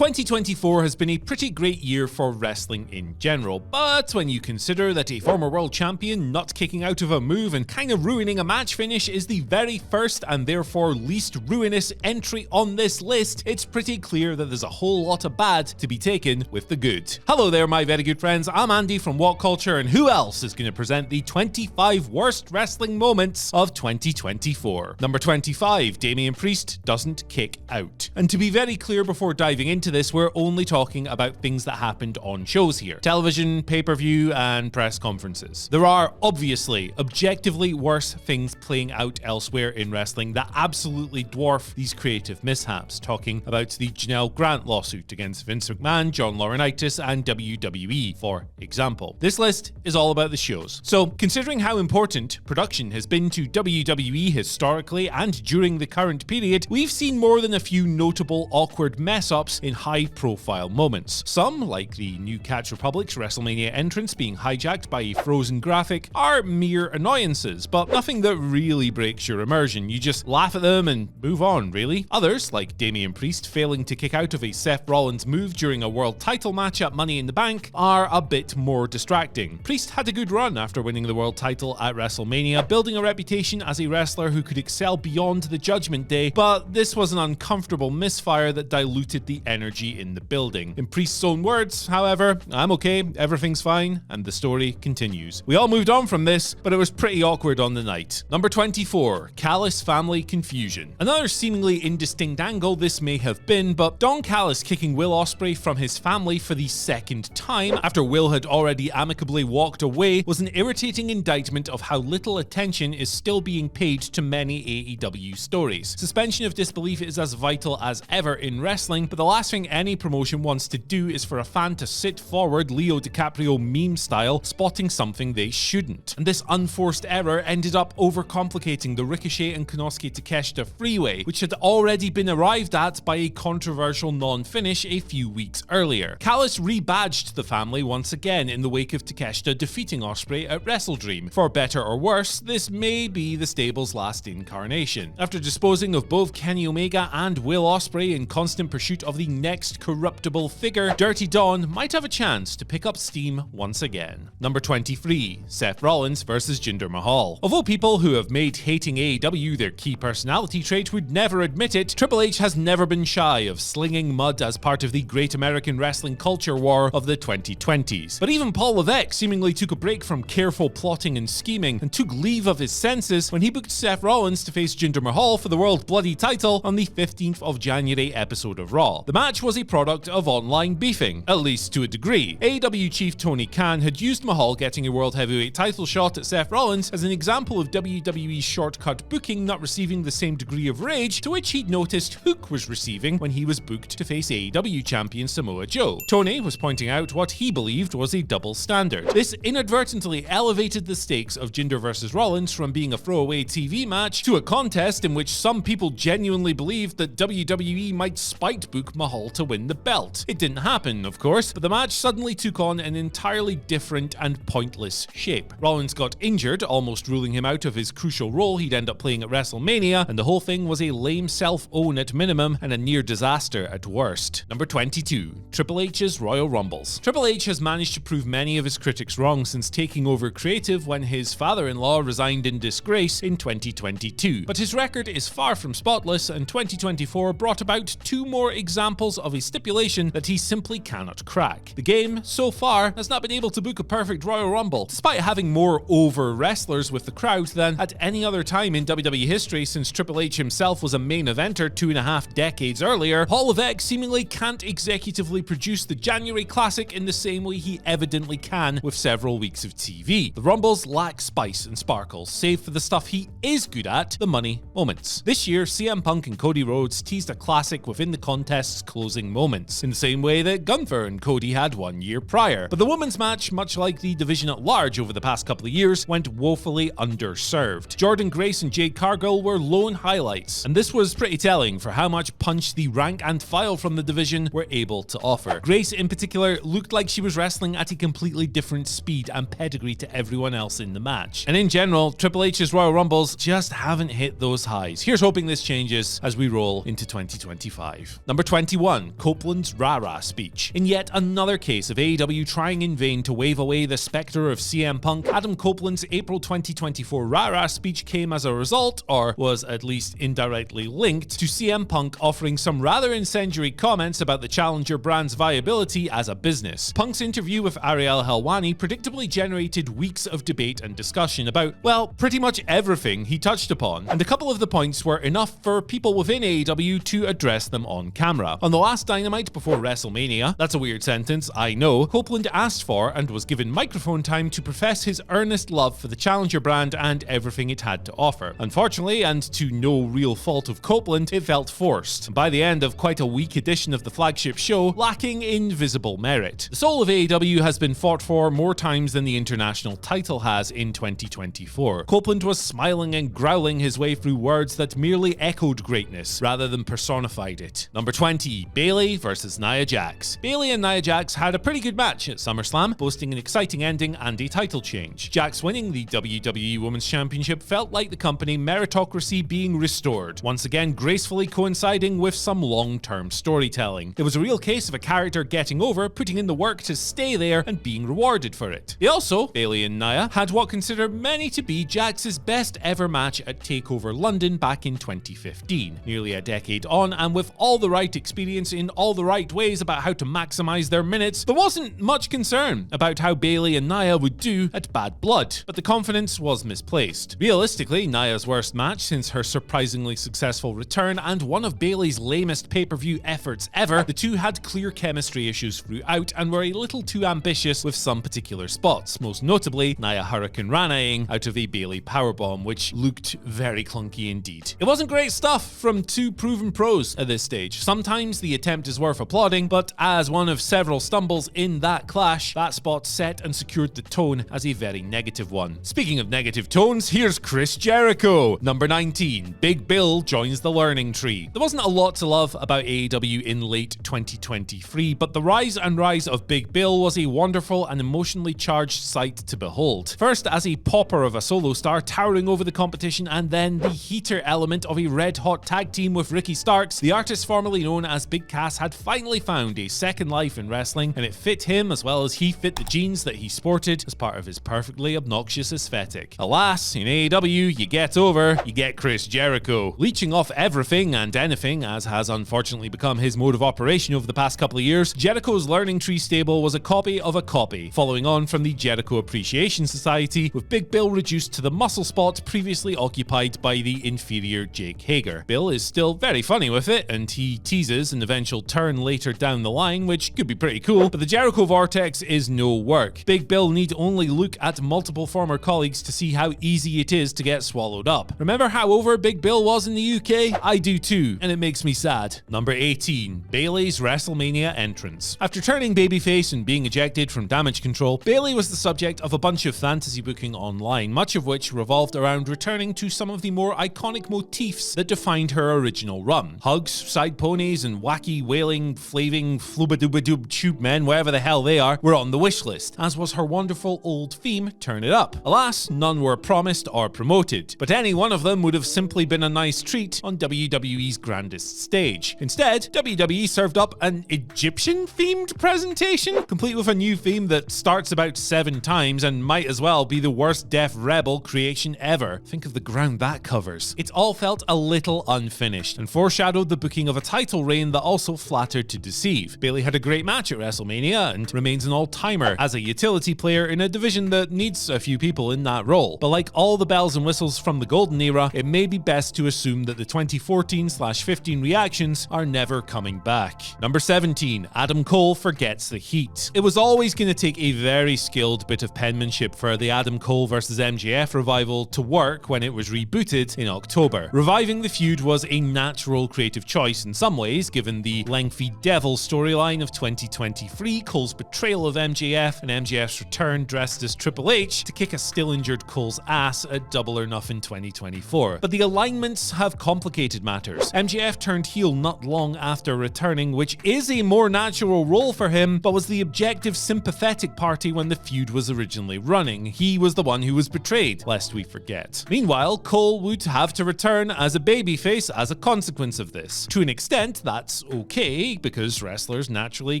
2024 has been a pretty great year for wrestling in general, but when you consider that a former world champion not kicking out of a move and kind of ruining a match finish is the very first and therefore least ruinous entry on this list, it's pretty clear that there's a whole lot of bad to be taken with the good. Hello there, my very good friends. I'm Andy from What Culture, and who else is going to present the 25 worst wrestling moments of 2024? Number 25, Damian Priest doesn't kick out. And to be very clear before diving into this, we're only talking about things that happened on shows here. Television, pay-per-view, and press conferences. There are obviously, objectively worse things playing out elsewhere in wrestling that absolutely dwarf these creative mishaps. Talking about the Janelle Grant lawsuit against Vince McMahon, John Laurinaitis, and WWE, for example. This list is all about the shows. So, considering how important production has been to WWE historically and during the current period, we've seen more than a few notable awkward mess-ups in high-profile moments. Some, like the New Catch Republic's WrestleMania entrance being hijacked by a frozen graphic, are mere annoyances, but nothing that really breaks your immersion. You just laugh at them and move on, really. Others, like Damian Priest failing to kick out of a Seth Rollins move during a world title match at Money in the Bank, are a bit more distracting. Priest had a good run after winning the world title at WrestleMania, building a reputation as a wrestler who could excel beyond the Judgment Day, but this was an uncomfortable misfire that diluted the energy in the building. In Priest's own words, however, "I'm okay, everything's fine," and the story continues. We all moved on from this, but it was pretty awkward on the night. Number 24, Callis family confusion. Another seemingly indistinct angle this may have been, but Don Callis kicking Will Ospreay from his family for the second time after Will had already amicably walked away was an irritating indictment of how little attention is still being paid to many AEW stories. Suspension of disbelief is as vital as ever in wrestling, but the last thing any promotion wants to do is for a fan to sit forward Leo DiCaprio meme style, spotting something they shouldn't. And this unforced error ended up overcomplicating the Ricochet and Konosuke Takeshita freeway, which had already been arrived at by a controversial non-finish a few weeks earlier. Callis rebadged the family once again in the wake of Takeshita defeating Ospreay at WrestleDream. For better or worse, this may be the stable's last incarnation. After disposing of both Kenny Omega and Will Ospreay in constant pursuit of the next corruptible figure, Dirty Dawn might have a chance to pick up steam once again. Number 23, Seth Rollins versus Jinder Mahal. Although people who have made hating AEW their key personality trait would never admit it, Triple H has never been shy of slinging mud as part of the Great American Wrestling Culture War of the 2020s. But even Paul Levesque seemingly took a break from careful plotting and scheming and took leave of his senses when he booked Seth Rollins to face Jinder Mahal for the World Bloody title on the 15th of January episode of Raw. The match was a product of online beefing, at least to a degree. AEW chief Tony Khan had used Mahal getting a World Heavyweight title shot at Seth Rollins as an example of WWE's shortcut booking not receiving the same degree of rage to which he'd noticed Hook was receiving when he was booked to face AEW champion Samoa Joe. Tony was pointing out what he believed was a double standard. This inadvertently elevated the stakes of Jinder versus Rollins from being a throwaway TV match to a contest in which some people genuinely believed that WWE might spite book Mahal to win the belt. It didn't happen, of course, but the match suddenly took on an entirely different and pointless shape. Rollins got injured, almost ruling him out of his crucial role he'd end up playing at WrestleMania, and the whole thing was a lame self-own at minimum and a near disaster at worst. Number 22, Triple H's Royal Rumbles. Triple H has managed to prove many of his critics wrong since taking over creative when his father-in-law resigned in disgrace in 2022. But his record is far from spotless, and 2024 brought about two more examples of a stipulation that he simply cannot crack. The game, so far, has not been able to book a perfect Royal Rumble, despite having more over wrestlers with the crowd than at any other time in WWE history since Triple H himself was a main eventer 2.5 decades earlier. Paul Levesque seemingly can't executively produce the January Classic in the same way he evidently can with several weeks of TV. The Rumbles lack spice and sparkle, save for the stuff he is good at, the money moments. This year, CM Punk and Cody Rhodes teased a classic within the contest's closing moments, in the same way that Gunther and Cody had 1 year prior. But the women's match, much like the division at large over the past couple of years, went woefully underserved. Jordynne Grace and Jade Cargill were lone highlights, and this was pretty telling for how much punch the rank and file from the division were able to offer. Grace in particular looked like she was wrestling at a completely different speed and pedigree to everyone else in the match. And in general, Triple H's Royal Rumbles just haven't hit those highs. Here's hoping this changes as we roll into 2025. Number 21. 1, Copeland's rah-rah speech. In yet another case of AEW trying in vain to wave away the spectre of CM Punk, Adam Copeland's April 2024 rah-rah speech came as a result, or was at least indirectly linked, to CM Punk offering some rather incendiary comments about the challenger brand's viability as a business. Punk's interview with Ariel Helwani predictably generated weeks of debate and discussion about, well, pretty much everything he touched upon, and a couple of the points were enough for people within AEW to address them on camera. On the last Dynamite before WrestleMania, that's a weird sentence, I know, Copeland asked for and was given microphone time to profess his earnest love for the challenger brand and everything it had to offer. Unfortunately, and to no real fault of Copeland, it felt forced, and by the end of quite a weak edition of the flagship show, lacking in visible merit. The soul of AEW has been fought for more times than the international title has in 2024. Copeland was smiling and growling his way through words that merely echoed greatness, rather than personified it. Number 20, Bayley versus Nia Jax. Bayley and Nia Jax had a pretty good match at SummerSlam, boasting an exciting ending and a title change. Jax winning the WWE Women's Championship felt like the company meritocracy being restored, once again gracefully coinciding with some long-term storytelling. It was a real case of a character getting over, putting in the work to stay there, and being rewarded for it. They also, Bayley and Nia, had what consider many to be Jax's best ever match at TakeOver London back in 2015. Nearly a decade on, and with all the right experience in all the right ways about how to maximize their minutes, there wasn't much concern about how Bayley and Nia would do at Bad Blood, but the confidence was misplaced. Realistically, Nia's worst match since her surprisingly successful return and one of Bayley's lamest pay-per-view efforts ever, the two had clear chemistry issues throughout and were a little too ambitious with some particular spots, most notably Nia Hurricane Ranaing out of a Bayley powerbomb, which looked very clunky indeed. It wasn't great stuff from two proven pros at this stage. Sometimes the attempt is worth applauding, but as one of several stumbles in that clash, that spot set and secured the tone as a very negative one. Speaking of negative tones, here's Chris Jericho. Number 19, Big Bill joins the learning tree. There wasn't a lot to love about AEW in late 2023, but the rise of Big Bill was a wonderful and emotionally charged sight to behold. First as a pauper of a solo star towering over the competition, and then the heater element of a red-hot tag team with Ricky Starks, the artist formerly known as Big Cass had finally found a second life in wrestling, and it fit him as well as he fit the jeans that he sported as part of his perfectly obnoxious aesthetic. Alas, in AEW, you get Chris Jericho. Leeching off everything and anything, as has unfortunately become his mode of operation over the past couple of years, Jericho's Learning Tree stable was a copy of a copy, following on from the Jericho Appreciation Society, with Big Bill reduced to the muscle spot previously occupied by the inferior Jake Hager. Bill is still very funny with it, and he teases an eventual turn later down the line, which could be pretty cool, but the Jericho Vortex is no work. Big Bill need only look at multiple former colleagues to see how easy it is to get swallowed up. Remember how over Big Bill was in the UK? I do too, and it makes me sad. Number 18, Bayley's WrestleMania entrance. After turning babyface and being ejected from Damage Control, Bayley was the subject of a bunch of fantasy booking online, much of which revolved around returning to some of the more iconic motifs that defined her original run. Hugs, side ponies, and wacky wailing, flaving, flubadubadub tube men, wherever the hell they are, were on the wish list, as was her wonderful old theme, Turn It Up. Alas, none were promised or promoted, but any one of them would have simply been a nice treat on WWE's grandest stage. Instead, WWE served up an Egyptian-themed presentation, complete with a new theme that starts about 7 times and might as well be the worst Def Rebel creation ever. Think of the ground that covers. It all felt a little unfinished, and foreshadowed the booking of a title reign that also flattered to deceive. Bayley had a great match at WrestleMania, and remains an all-timer as a utility player in a division that needs a few people in that role. But like all the bells and whistles from the golden era, it may be best to assume that the 2014/15 reactions are never coming back. Number 17, Adam Cole forgets the heat. It was always going to take a very skilled bit of penmanship for the Adam Cole vs MJF revival to work when it was rebooted in October. Reviving the feud was a natural creative choice in some ways, given the lengthy devil storyline of 2023, Cole's betrayal of MJF, and MJF's return dressed as Triple H to kick a still injured Cole's ass at Double or Nothing 2024. But the alignments have complicated matters. MJF turned heel not long after returning, which is a more natural role for him, but was the objective sympathetic party when the feud was originally running. He was the one who was betrayed, lest we forget. Meanwhile, Cole would have to return as a babyface as a consequence of this. To an extent, that That's okay, because wrestlers naturally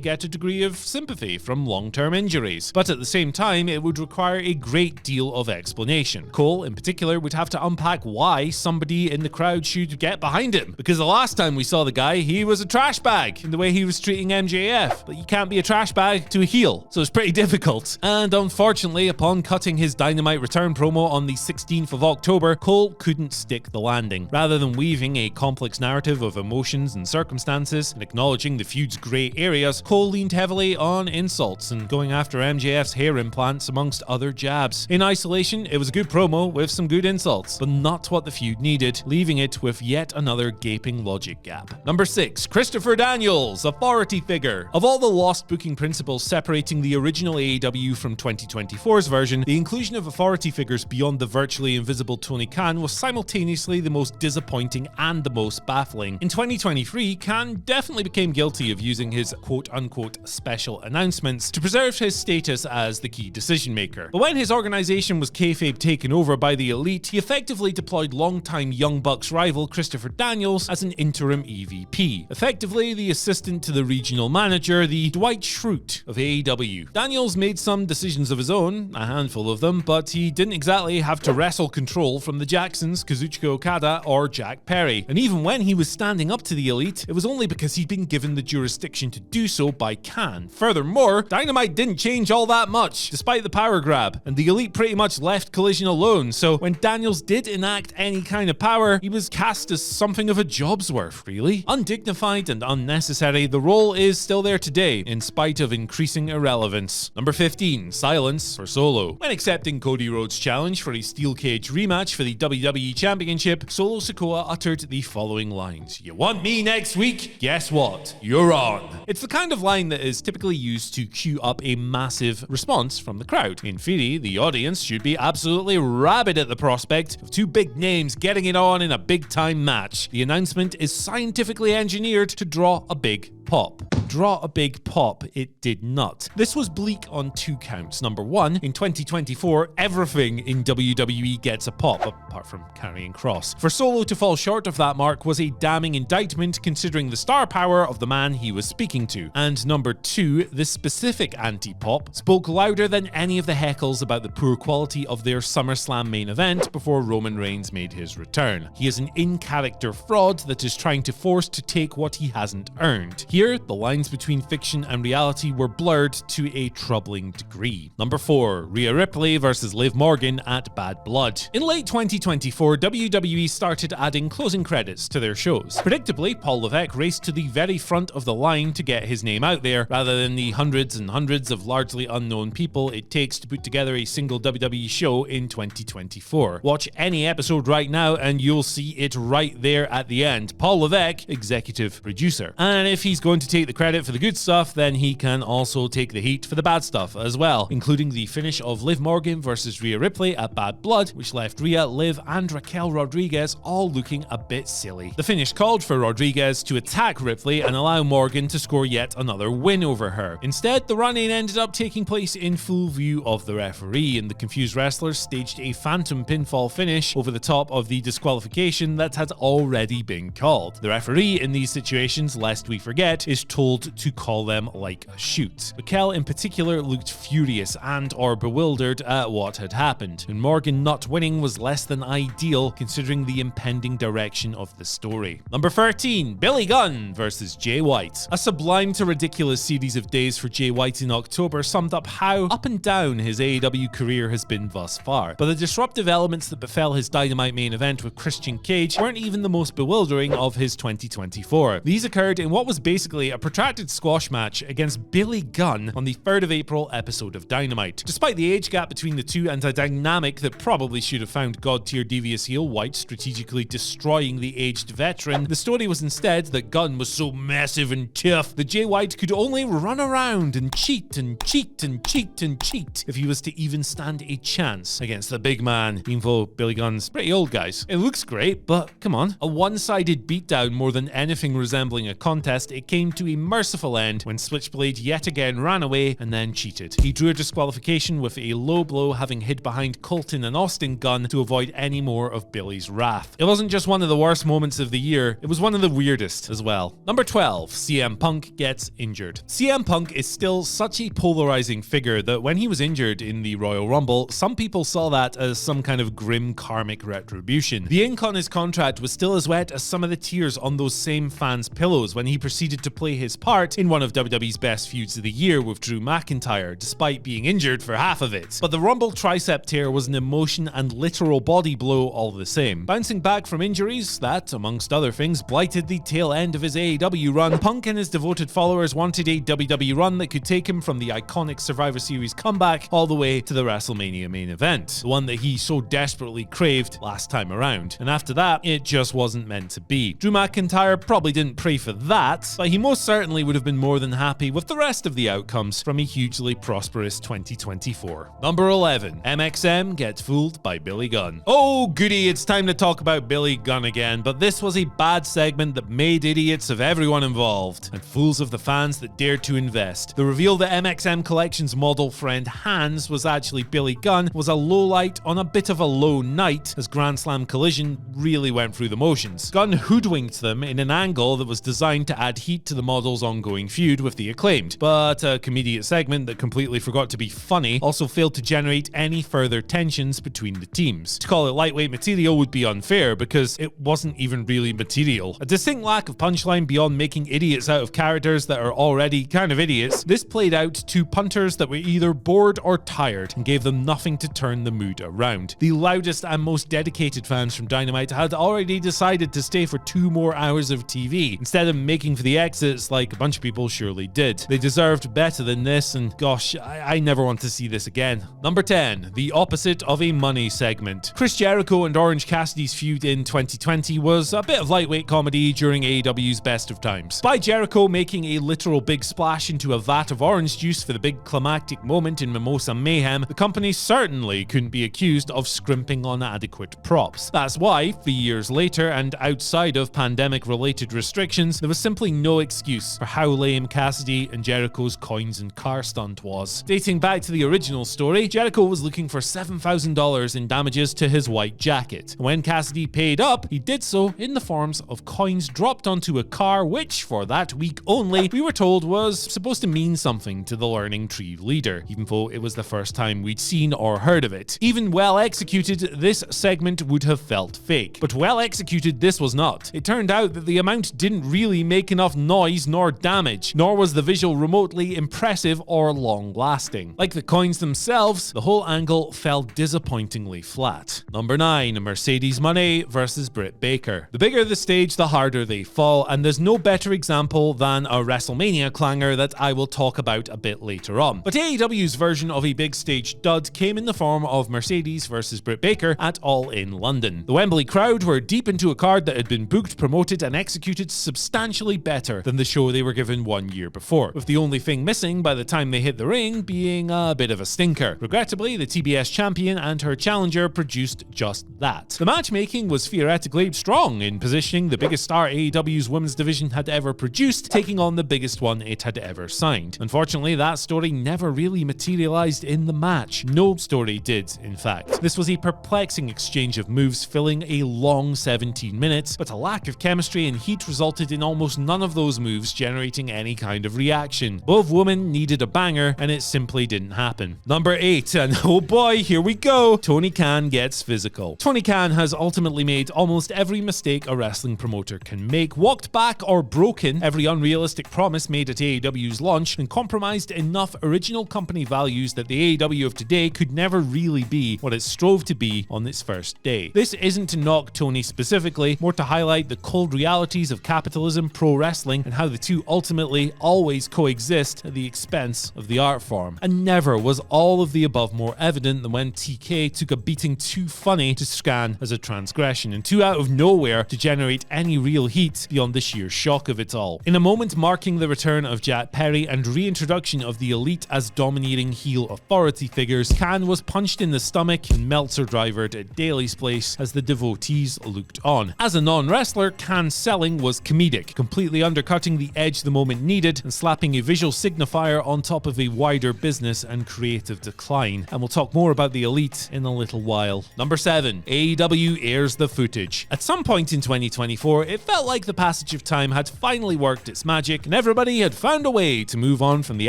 get a degree of sympathy from long-term injuries. But at the same time, it would require a great deal of explanation. Cole, in particular, would have to unpack why somebody in the crowd should get behind him. Because the last time we saw the guy, he was a trash bag in the way he was treating MJF. But you can't be a trash bag to a heel, so it's pretty difficult. And unfortunately, upon cutting his Dynamite return promo on the 16th of October, Cole couldn't stick the landing. Rather than weaving a complex narrative of emotions and circumstances and acknowledging the feud's grey areas, Cole leaned heavily on insults and going after MJF's hair implants amongst other jabs. In isolation, it was a good promo with some good insults, but not what the feud needed, leaving it with yet another gaping logic gap. Number 6. Christopher Daniels, authority figure. Of all the lost booking principles separating the original AEW from 2024's version, the inclusion of authority figures beyond the virtually invisible Tony Khan was simultaneously the most disappointing and the most baffling. In 2023, Khan definitely became guilty of using his quote-unquote special announcements to preserve his status as the key decision maker. But when his organization was kayfabe taken over by the Elite, he effectively deployed longtime Young Bucks rival Christopher Daniels as an interim EVP, effectively the assistant to the regional manager, the Dwight Schrute of AEW. Daniels made some decisions of his own, a handful of them, but he didn't exactly have to wrestle control from the Jacksons, Kazuchika Okada, or Jack Perry. And even when he was standing up to the Elite, it was only because he'd been given the jurisdiction to do so by Khan. Furthermore, Dynamite didn't change all that much, despite the power grab, and the Elite pretty much left Collision alone, so when Daniels did enact any kind of power, he was cast as something of a job's worth, really. Undignified and unnecessary, the role is still there today, in spite of increasing irrelevance. Number 15. Silence for Solo. When accepting Cody Rhodes' challenge for a steel cage rematch for the WWE Championship, Solo Sikoa uttered the following lines: "You want me next week? Guess what? You're on." It's the kind of line that is typically used to cue up a massive response from the crowd. In theory, the audience should be absolutely rabid at the prospect of two big names getting it on in a big-time match. The announcement is scientifically engineered to draw a big pop. Draw a big pop, it did not. This was bleak on two counts. Number one, in 2024, everything in WWE gets a pop, apart from Karrion Kross. For Solo to fall short of that mark was a damning indictment considering the star power of the man he was speaking to. And number two, this specific anti-pop spoke louder than any of the heckles about the poor quality of their SummerSlam main event before Roman Reigns made his return. He is an in-character fraud that is trying to force to take what he hasn't earned. Here, the lines between fiction and reality were blurred to a troubling degree. Number 4. Rhea Ripley versus Liv Morgan at Bad Blood. In late 2024, WWE started adding closing credits to their shows. Predictably, Paul Levesque raced to the very front of the line to get his name out there, rather than the hundreds and hundreds of largely unknown people it takes to put together a single WWE show in 2024. Watch any episode right now and you'll see it right there at the end. Paul Levesque, executive producer. And if he's going to take the credit for the good stuff, then he can also take the heat for the bad stuff as well, including the finish of Liv Morgan versus Rhea Ripley at Bad Blood, which left Rhea, Liv, and Raquel Rodriguez all looking a bit silly. The finish called for Rodriguez to attack Ripley and allow Morgan to score yet another win over her. Instead, the run-in ended up taking place in full view of the referee, and the confused wrestlers staged a phantom pinfall finish over the top of the disqualification that had already been called. The referee in these situations, lest we forget, is told to call them like a shoot. Raquel in particular looked furious and or bewildered at what had happened, and Morgan not winning was less than ideal considering the impending direction of the story. Number 13. Billy Gunn versus Jay White. A sublime to ridiculous series of days for Jay White in October summed up how up and down his AEW career has been thus far, but the disruptive elements that befell his Dynamite main event with Christian Cage weren't even the most bewildering of his 2024. These occurred in what was basically a protracted squash match against Billy Gunn on the 3rd of April episode of Dynamite. Despite the age gap between the two and a dynamic that probably should have found god-tier devious heel White strategically destroying the aged veteran, the story was instead that Gunn was so massive and tough that Jay White could only run around and cheat and cheat and cheat and cheat if he was to even stand a chance against the big man, even though Billy Gunn's pretty old, guys. It looks great, but come on. A one-sided beatdown more than anything resembling a contest, it came to a merciful end when Switchblade yet again ran away and then cheated. He drew a disqualification with a low blow, having hid behind Colton and Austin Gunn to avoid any more of Billy's wrath. It wasn't just one of the worst moments of the year, it was one of the weirdest as as well. Number 12, CM Punk gets injured. CM Punk is still such a polarizing figure that when he was injured in the Royal Rumble, some people saw that as some kind of grim karmic retribution. The ink on his contract was still as wet as some of the tears on those same fans' pillows when he proceeded to play his part in one of WWE's best feuds of the year with Drew McIntyre, despite being injured for half of it. But the Rumble tricep tear was an emotion and literal body blow all the same. Bouncing back from injuries that, amongst other things, blighted the tail end of his AEW run, Punk and his devoted followers wanted a WWE run that could take him from the iconic Survivor Series comeback all the way to the WrestleMania main event, the one that he so desperately craved last time around. And after that, it just wasn't meant to be. Drew McIntyre probably didn't pray for that, but he most certainly would have been more than happy with the rest of the outcomes from a hugely prosperous 2024. Number 11, MXM gets fooled by Billy Gunn. Oh goody, it's time to talk about Billy Gunn again, but this was a bad segment that made idiots of everyone involved, and fools of the fans that dared to invest. The reveal that MXM Collection's model friend Hans was actually Billy Gunn was a low light on a bit of a low night, as Grand Slam Collision really went through the motions. Gunn hoodwinked them in an angle that was designed to add heat to the model's ongoing feud with the Acclaimed, but a comedic segment that completely forgot to be funny also failed to generate any further tensions between the teams. To call it lightweight material would be unfair because it wasn't even really material. A distinct lack of punchline beyond making idiots out of characters that are already kind of idiots. This played out to punters that were either bored or tired and gave them nothing to turn the mood around. The loudest and most dedicated fans from Dynamite had already decided to stay for 2 more hours of TV instead of making for the exits like a bunch of people surely did. They deserved better than this, and gosh, I never want to see this again. Number 10, the opposite of a money segment. Chris Jericho and Orange Cassidy's feud in 2020 was a bit of lightweight comedy during AEW's best of times. By Jericho making a literal big splash into a vat of orange juice for the big climactic moment in Mimosa Mayhem, the company certainly couldn't be accused of scrimping on adequate props. That's why, 3 years later and outside of pandemic-related restrictions, there was simply no excuse for how lame Cassidy and Jericho's coins and car stunt was. Dating back to the original story, Jericho was looking for $7,000 in damages to his white jacket. And when Cassidy paid up, he did so in the forms of coins dropped onto a car which, for that week only, we were told was supposed to mean something to the Learning Tree leader, even though it was the first time we'd seen or heard of it. Even well executed, this segment would have felt fake. But well executed, this was not. It turned out that the amount didn't really make enough noise nor damage, nor was the visual remotely impressive or long-lasting. Like the coins themselves, the whole angle fell disappointingly flat. Number 9, Mercedes Moné versus Britt Baker. The bigger the stage, the harder they fall, and there's no better example than a WrestleMania clanger that I will talk about a bit later on. But AEW's version of a big stage dud came in the form of Mercedes versus Britt Baker at All In London. The Wembley crowd were deep into a card that had been booked, promoted, and executed substantially better than the show they were given 1 year before, with the only thing missing by the time they hit the ring being a bit of a stinker. Regrettably, the TBS champion and her challenger produced just that. The matchmaking was theoretically strong in positioning the biggest star AEW's women's division had ever produced, taking on the biggest one it had ever signed. Unfortunately, that story never really materialized in the match. No story did, in fact. This was a perplexing exchange of moves filling a long 17 minutes, but a lack of chemistry and heat resulted in almost none of those moves generating any kind of reaction. Both women needed a banger, and it simply didn't happen. Number 8, and oh boy, here we go, Tony Khan gets physical. Tony Khan has ultimately made almost every mistake a wrestling promoter can make, walked back or broken every unrealistic promise made at AEW's launch, and compromised enough original company values that the AEW of today could never really be what it strove to be on its first day. This isn't to knock Tony specifically, more to highlight the cold realities of capitalism, pro wrestling, and how the two ultimately always coexist at the expense of the art form. And never was all of the above more evident than when TK took a beating too funny to scan as a transgression, and too out of nowhere to generate any real heat beyond the sheer shock of it all. In a moment marking the return of Jack Perry and reintroduction of the Elite as dominating heel authority figures, Khan was punched in the stomach and Meltzer drivered at Daly's place as the devotees looked on. As a non-wrestler, Khan's selling was comedic, completely undercutting the edge the moment needed and slapping a visual signifier on top of a wider business and creative decline. And we'll talk more about the Elite in a little while. Number 7, AEW airs the footage. At some point in 2024, it felt like the past passage of time had finally worked its magic, and everybody had found a way to move on from the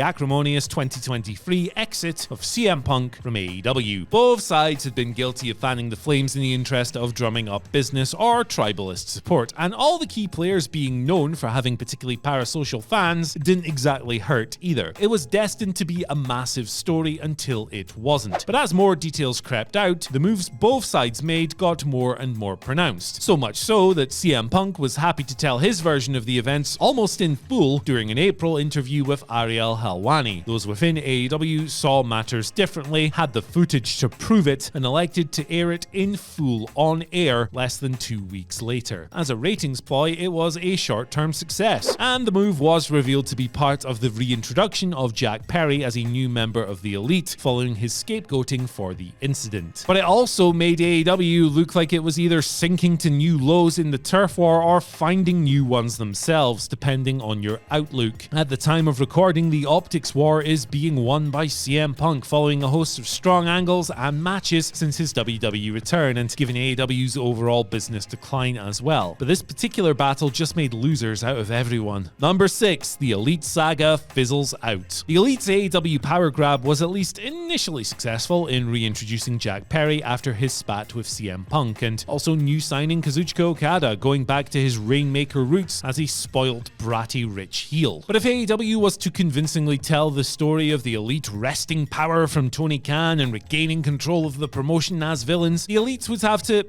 acrimonious 2023 exit of CM Punk from AEW. Both sides had been guilty of fanning the flames in the interest of drumming up business or tribalist support, and all the key players being known for having particularly parasocial fans didn't exactly hurt either. It was destined to be a massive story until it wasn't. But as more details crept out, the moves both sides made got more and more pronounced. So much so that CM Punk was happy to tell his version of the events almost in full during an April interview with Ariel Helwani. Those within AEW saw matters differently, had the footage to prove it, and elected to air it in full on air less than 2 weeks later. As a ratings ploy, it was a short-term success, and the move was revealed to be part of the reintroduction of Jack Perry as a new member of the Elite following his scapegoating for the incident. But it also made AEW look like it was either sinking to new lows in the turf war or finding new ones themselves, depending on your outlook. At the time of recording, the optics war is being won by CM Punk following a host of strong angles and matches since his WWE return, and given AEW's overall business decline as well. But this particular battle just made losers out of everyone. Number 6, the Elite Saga fizzles out. The Elite's AEW power grab was at least initially successful in reintroducing Jack Perry after his spat with CM Punk, and also new signing Kazuchika Okada, going back to his Rainmaker roots as a spoiled, bratty, rich heel. But if AEW was to convincingly tell the story of the Elite wresting power from Tony Khan and regaining control of the promotion as villains, the Elites would have to,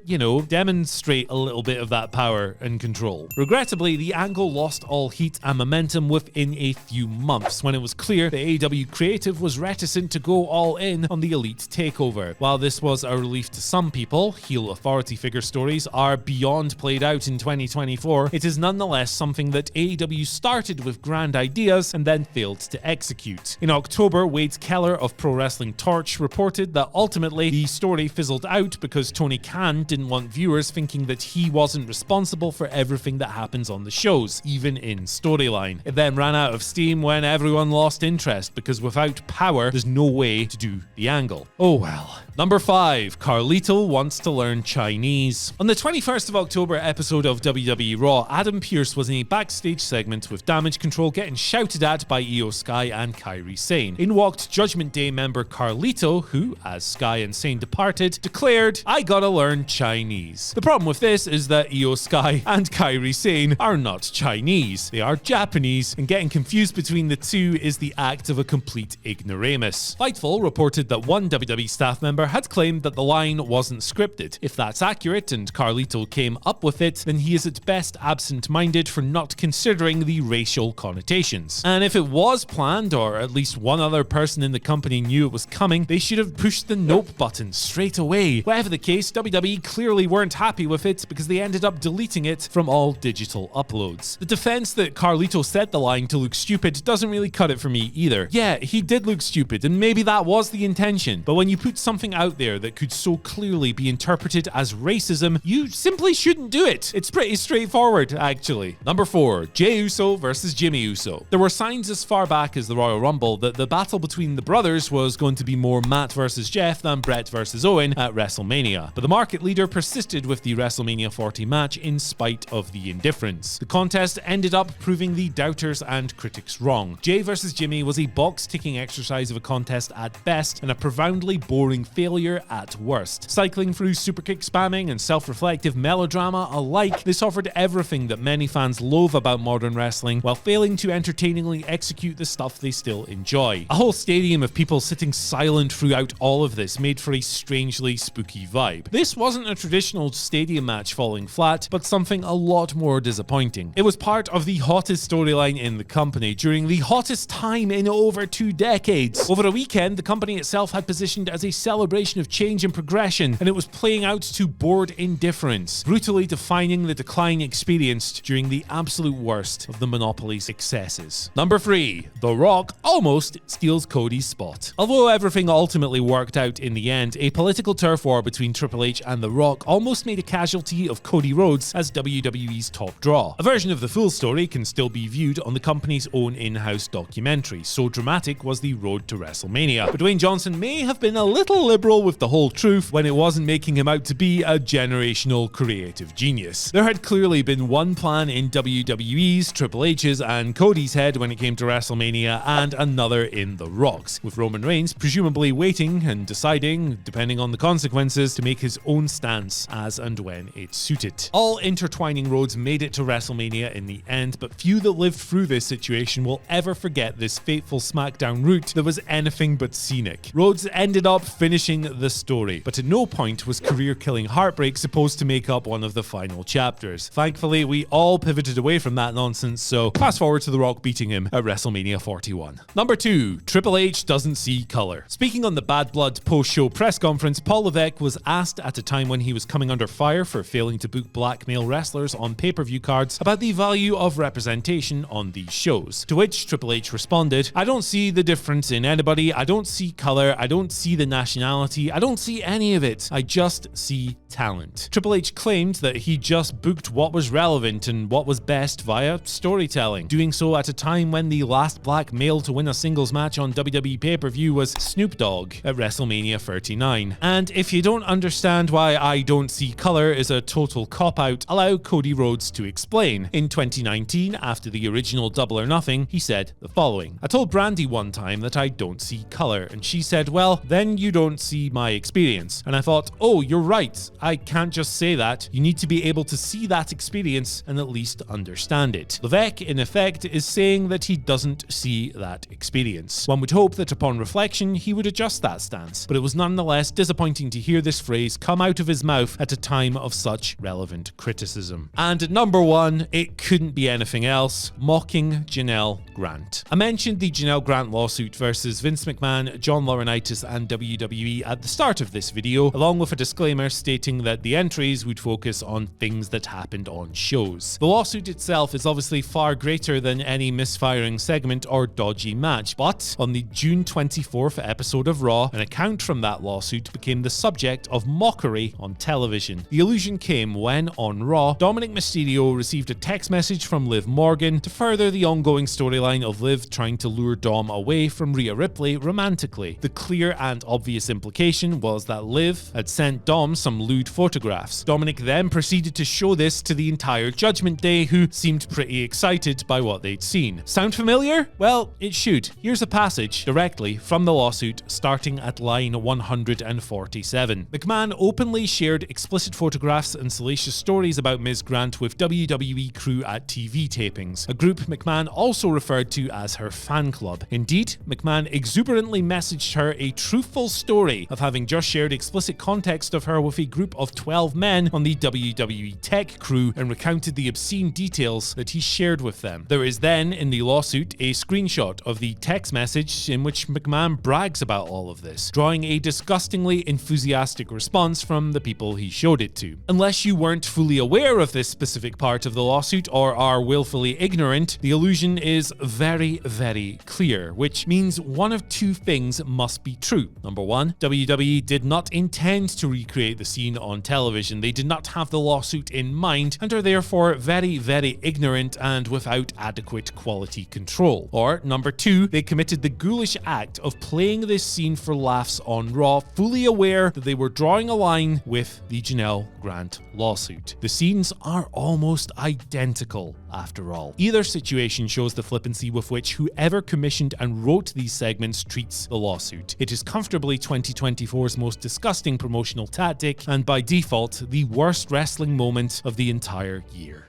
demonstrate a little bit of that power and control. Regrettably, the angle lost all heat and momentum within a few months when it was clear that AEW Creative was reticent to go all in on the Elite takeover. While this was a relief to some people, heel authority figure stories are beyond played out in 2024, it is nonetheless something that AEW started with grand ideas and then failed to execute. In October, Wade Keller of Pro Wrestling Torch reported that ultimately the story fizzled out because Tony Khan didn't want viewers thinking that he wasn't responsible for everything that happens on the shows, even in storyline. It then ran out of steam when everyone lost interest, because without power, there's no way to do the angle. Oh well. Number 5, Carlito wants to learn Chinese. On the 21st of October episode of WWE Raw, Adam Pearce was in a backstage segment with Damage Control getting shouted at by Io Sky and Kairi Sane. In walked Judgment Day member Carlito, who, as Sky and Sane departed, declared, "I gotta learn Chinese." The problem with this is that Io Sky and Kairi Sane are not Chinese. They are Japanese, and getting confused between the two is the act of a complete ignoramus. Fightful reported that one WWE staff member had claimed that the line wasn't scripted. If that's accurate and Carlito came up with it, then he is at best absent-minded for not considering the racial connotations. And if it was planned, or at least one other person in the company knew it was coming, they should have pushed the nope button straight away. Whatever the case, WWE clearly weren't happy with it because they ended up deleting it from all digital uploads. The defense that Carlito said the line to look stupid doesn't really cut it for me either. Yeah, he did look stupid, and maybe that was the intention, but when you put something out there that could so clearly be interpreted as racism, you simply shouldn't do it. It's pretty straightforward, actually. Number 4, Jey Uso versus Jimmy Uso. There were signs as far back as the Royal Rumble that the battle between the brothers was going to be more Matt versus Jeff than Brett versus Owen at WrestleMania, but the market leader persisted with the WrestleMania 40 match in spite of the indifference. The contest ended up proving the doubters and critics wrong. Jey versus Jimmy was a box-ticking exercise of a contest at best and a profoundly boring failure at worst. Cycling through superkick spamming and self-reflective melodrama alike, this offered everything that many fans loathe about modern wrestling while failing to entertainingly execute the stuff they still enjoy. A whole stadium of people sitting silent throughout all of this made for a strangely spooky vibe. This wasn't a traditional stadium match falling flat, but something a lot more disappointing. It was part of the hottest storyline in the company during the hottest time in over 2 decades. Over a weekend, the company itself had positioned as a celebration of change and progression, and it was playing out to bored indifference, brutally defining the decline experienced during the absolute worst of the monopoly's excesses. Number 3, The Rock almost steals Cody's spot. Although everything ultimately worked out in the end, a political turf war between Triple H and The Rock almost made a casualty of Cody Rhodes as WWE's top draw. A version of the full story can still be viewed on the company's own in-house documentary, so dramatic was the road to WrestleMania. But Dwayne Johnson may have been a little liberal with the whole truth when it wasn't making him out to be a generational creative genius. There had clearly been one plan in WWE's, Triple H's, and Cody's head when it came to WrestleMania, and another in The Rock's, with Roman Reigns presumably waiting and deciding, depending on the consequences, to make his own stance as and when it suited. All intertwining roads made it to WrestleMania in the end, but few that lived through this situation will ever forget this fateful SmackDown route that was anything but scenic. Rhodes ended up finishing the story, but at no point was career-killing heartbreak supposed to make up one of the final chapters. Thankfully, we all pivoted away from that nonsense, so fast forward to The Rock beating him at WrestleMania 41. Number 2, Triple H doesn't see color. Speaking on the Bad Blood post-show press conference, Paul Levesque was asked at a time when he was coming under fire for failing to book black male wrestlers on pay-per-view cards about the value of representation on these shows. To which Triple H responded, "I don't see the difference in anybody, I don't see color, I don't see the nationality, I don't see any of it, I just see talent." Triple H claimed that he just booked what was relevant and what was best via storytelling, doing so at a time when the last black male to win a singles match on WWE pay-per-view was Snoop Dogg at WrestleMania 39. And if you don't understand why I don't see color is a total cop-out, allow Cody Rhodes to explain. In 2019, after the original Double or Nothing, he said the following: "I told Brandy one time that I don't see color, and she said, well, then you don't see my experience. And I thought, oh, you're right, I can't just say that, you need to be able to see that experience and at least understand it." Levesque, in effect, is saying that he doesn't see that experience. One would hope that upon reflection, he would adjust that stance, but it was nonetheless disappointing to hear this phrase come out of his mouth at a time of such relevant criticism. And at number 1, it couldn't be anything else: mocking Janelle Grant. I mentioned the Janelle Grant lawsuit versus Vince McMahon, John Laurinaitis, and WWE at the start of this video, along with a disclaimer stating that the entries would focus on things that happened on shows. The lawsuit itself is obviously far greater than any misfiring segment or dodgy match, but on the June 24th episode of Raw, an account from that lawsuit became the subject of mockery on television. The illusion came when, on Raw, Dominic Mysterio received a text message from Liv Morgan to further the ongoing storyline of Liv trying to lure Dom away from Ria Ripley romantically. The clear and obvious implication was that Liv had sent Dom some lewd photographs. Dominic then proceeded to show this to the entire Judgment Day, who seemed pretty excited by what they'd seen. Sound familiar? Well, it should. Here's a passage directly from the lawsuit, starting at line 147. McMahon openly shared explicit photographs and salacious stories about Ms. Grant with WWE crew at TV tapings, a group McMahon also referred to as her fan club. Indeed, McMahon exuberantly messaged her a truthful story of having just shared explicit context of her with a group of 12 men on the WWE tech crew and recounted the obscene details that he shared with them. There is then, in the lawsuit, a screenshot of the text message in which McMahon brags about all of this, drawing a disgustingly enthusiastic response from the people he showed it to. Unless you weren't fully aware of this specific part of the lawsuit or are willfully ignorant, the illusion is very, very clear, which means one of two things must be true. Number 1, WWE did not intend to recreate the scene on television. They did not have the lawsuit in mind and are therefore very, very ignorant and without adequate quality control. Or number 2, they committed the ghoulish act of playing this scene for laughs on Raw, fully aware that they were drawing a line with the Janelle Grant lawsuit. The scenes are almost identical, after all. Either situation shows the flippancy with which whoever commissioned and wrote these segments treats the lawsuit. It is comfortably 2024's most disgusting promotional tactic, and by default, the worst wrestling moment of the entire year.